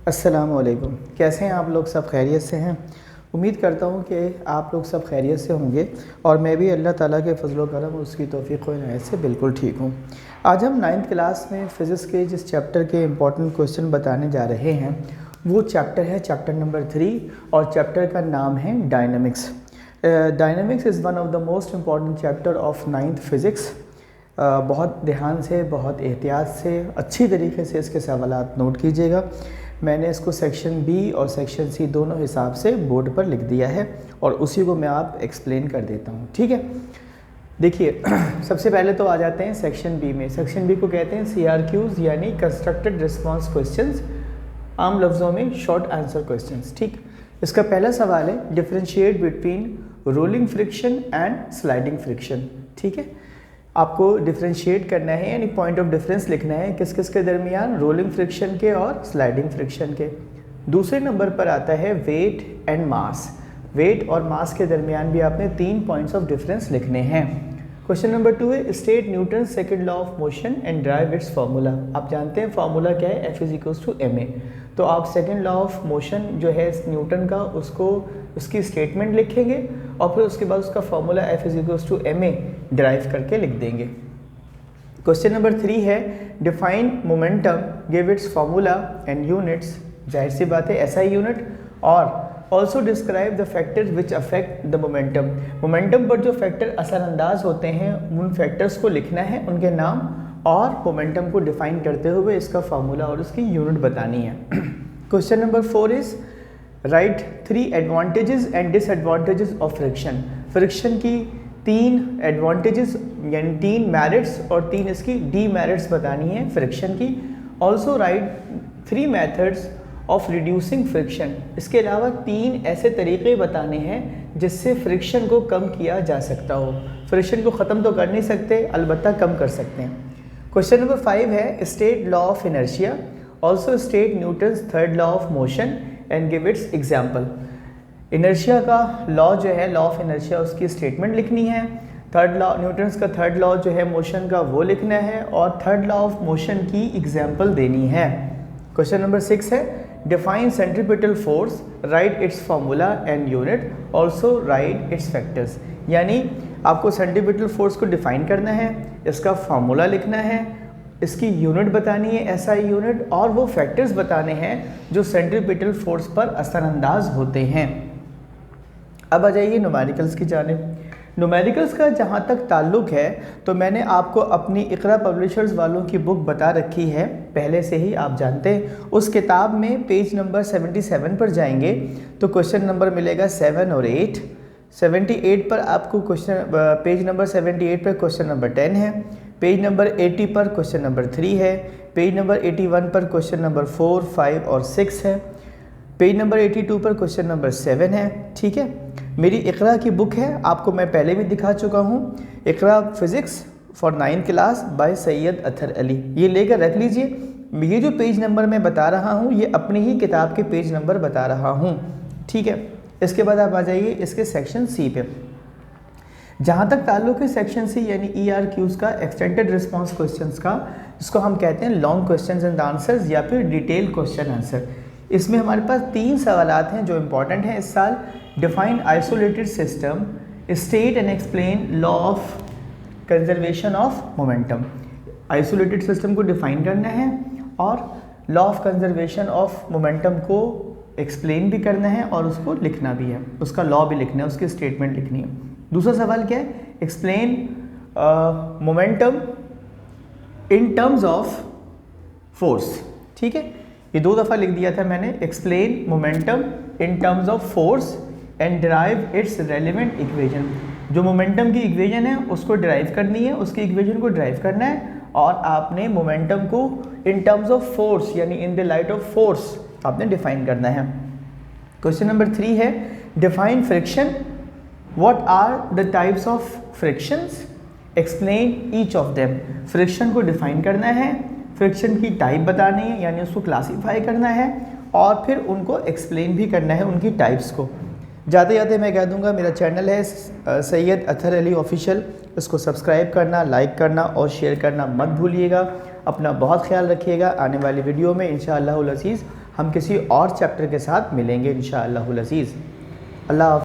अस्सलामुअलैकुम। कैसे हैं आप लोग? सब खैरियत से हैं? उम्मीद करता हूं कि आप लोग सब खैरियत से होंगे और मैं भी अल्लाह ताला के फजल व करम और उसकी तौफ़ीक़ व इनायत से बिल्कुल ठीक हूं। आज हम 9th क्लास में फ़िज़िक्स के जिस चैप्टर के इम्पोर्टेंट क्वेश्चन बताने जा रहे हैं वो चैप्टर है चैप्टर नंबर 3 और चैप्टर का नाम है dynamics. Dynamics is one of the most important chapter of 9th physics. बहुत ध्यान से, बहुत एहतियात से, अच्छी तरीके से इसके सवालात नोट कीजिएगा। मैंने इसको सेक्शन बी और सेक्शन सी दोनों हिसाब से बोर्ड पर लिख दिया है और उसी को मैं आप एक्सप्लेन कर देता हूँ, ठीक है। देखिए सबसे पहले तो आ जाते हैं सेक्शन बी में। सेक्शन बी को कहते हैं CRQs यानी कंस्ट्रक्टेड रिस्पॉन्स क्वेश्चंस, आम लफ्ज़ों में शॉर्ट आंसर क्वेश्चंस, ठीक। इसका पहला सवाल है differentiate between rolling friction and sliding friction, ठीक है। आपको डिफरेंशिएट करना है यानी पॉइंट ऑफ डिफरेंस लिखना है किस किस के दरमियान, रोलिंग फ्रिक्शन के और स्लाइडिंग फ्रिक्शन के। दूसरे नंबर पर आता है वेट एंड मास। वेट और मास के दरमियान भी आपने 3 पॉइंट्स ऑफ डिफरेंस लिखने हैं। क्वेश्चन नंबर 2 है state Newton second law of motion and drive it's formula. आप जानते हैं फार्मूला क्या है, F = ma। तो आप सेकंड लॉ ऑफ मोशन जो है न्यूटन का उसकी स्टेटमेंट लिखेंगे और फिर उसके बाद उसका फार्मूला F = ma ड्राइव करके लिख देंगे। क्वेश्चन नंबर 3 है define momentum, give its formula and units. जाहिर सी बात है SI यूनिट। और also describe the factors which affect the momentum. Momentum पर जो फैक्टर असरअंदाज होते हैं उन फैक्टर्स को लिखना है, उनके नाम, और मोमेंटम को डिफाइन करते हुए इसका फार्मूला और उसकी यूनिट बतानी है। Question number 4 is right 3 advantages and disadvantages of friction. Friction की 3 एडवांटेजेस यानी 3 मेरिट्स और 3 इसकी डीमेरिट्स बतानी है फ्रिक्शन की। Also right 3 methods of reducing friction. इसके अलावा 3 ऐसे तरीक़े बताने हैं जिससे फ्रिक्शन को कम किया जा सकता हो। फ्रिक्शन को ख़त्म तो कर नहीं सकते, अलबत्ता कम कर सकते हैं। क्वेश्चन नंबर 5 है state law of inertia, also state Newton's third law of motion and give its example. Inertia का लॉ जो है, लॉ ऑफ इनर्शिया, उसकी स्टेटमेंट लिखनी है। थर्ड लॉ, न्यूटन्स का थर्ड लॉ जो है मोशन का, वो लिखना है और थर्ड लॉ ऑफ मोशन की एग्जाम्पल देनी है। क्वेश्चन नंबर 6 है define centripetal force, right it's formula and unit, also right it's factors. यानी आपको सेंट्रीपिटल फोर्स को डिफाइन करना है, इसका फार्मूला लिखना है, इसकी यूनिट बतानी है SI यूनिट, और वो फैक्टर्स बताने हैं जो सेंट्रीपिटल फोर्स पर असरअंदाज होते हैं। अब आ जाइए न्यूमेरिकल्स की जानिब। न्यूमेरिकल्स का जहाँ तक ताल्लुक़ है तो मैंने आपको अपनी इक़रा पब्लिशर्स वालों की बुक बता रखी है पहले से ही, आप जानते हैं। उस किताब में पेज नंबर 77 पर जाएंगे तो क्वेश्चन नंबर मिलेगा 7 और 8। 78 पर आपको पेज नंबर 78 पर क्वेश्चन नंबर 10 है, पेज नंबर 80 पर क्वेश्चन नंबर 3 है, पेज नंबर 81 पर क्वेश्चन नंबर 4, 5 और 6 है, पेज नंबर 82 पर क्वेश्चन नंबर 7 है, ठीक है। मेरी इक़रा की बुक है, आपको मैं पहले भी दिखा चुका हूँ, Iqra physics for 9th class by Syed Athar Ali. ये लेकर रख लीजिए। ये जो पेज नंबर मैं बता रहा हूँ ये अपनी ही किताब के पेज नंबर बता रहा हूँ, ठीक है। इसके बाद आप आ जाइए इसके सेक्शन सी पे। जहाँ तक ताल्लुक़ है सेक्शन सी यानी ERQs का, एक्सटेंडेड रिस्पॉन्स क्वेश्चंस का, जिसको हम कहते हैं लॉन्ग क्वेश्चंस एंड आंसर्स या फिर डिटेल क्वेश्चन आंसर। इसमें हमारे पास 3 सवालात हैं जो इम्पॉर्टेंट हैं इस साल। Define isolated system, state and explain law of conservation of momentum. Isolated system को डिफाइन करना है और law of conservation of momentum को एक्सप्लेन भी करना है और उसको लिखना भी है, उसका लॉ भी लिखना है, उसकी स्टेटमेंट लिखनी है। दूसरा सवाल क्या है, explain momentum in terms of force, ठीक है। ये 2 दफ़ा लिख दिया था मैंने, explain momentum in terms of force and derive it's relevant equation. जो मोमेंटम की इक्वेशन है उसको डिराइव करनी है, उसकी इक्वेशन को डिराइव करना है और आपने मोमेंटम को इन टर्म्स ऑफ फोर्स यानी in the light of force आपने डिफाइन करना है। क्वेश्चन नंबर 3 है define friction, what are the types of frictions, explain each of them. Friction को डिफाइन करना है, फ्रिक्शन की टाइप बतानी है यानी उसको क्लासीफाई करना है और फिर उनको एक्सप्लेन भी करना है उनकी टाइप्स को। जाते जाते मैं कह दूंगा मेरा चैनल है सैयद अतहर अली ऑफिशियल, इसको सब्सक्राइब करना, लाइक करना और शेयर करना मत भूलिएगा। अपना बहुत ख्याल रखिएगा। आने वाली वीडियो में इंशाअल्लाह अज़ीज़ हम किसी और चैप्टर के साथ मिलेंगे इंशाअल्लाहुल अज़ीज़। अल्लाह।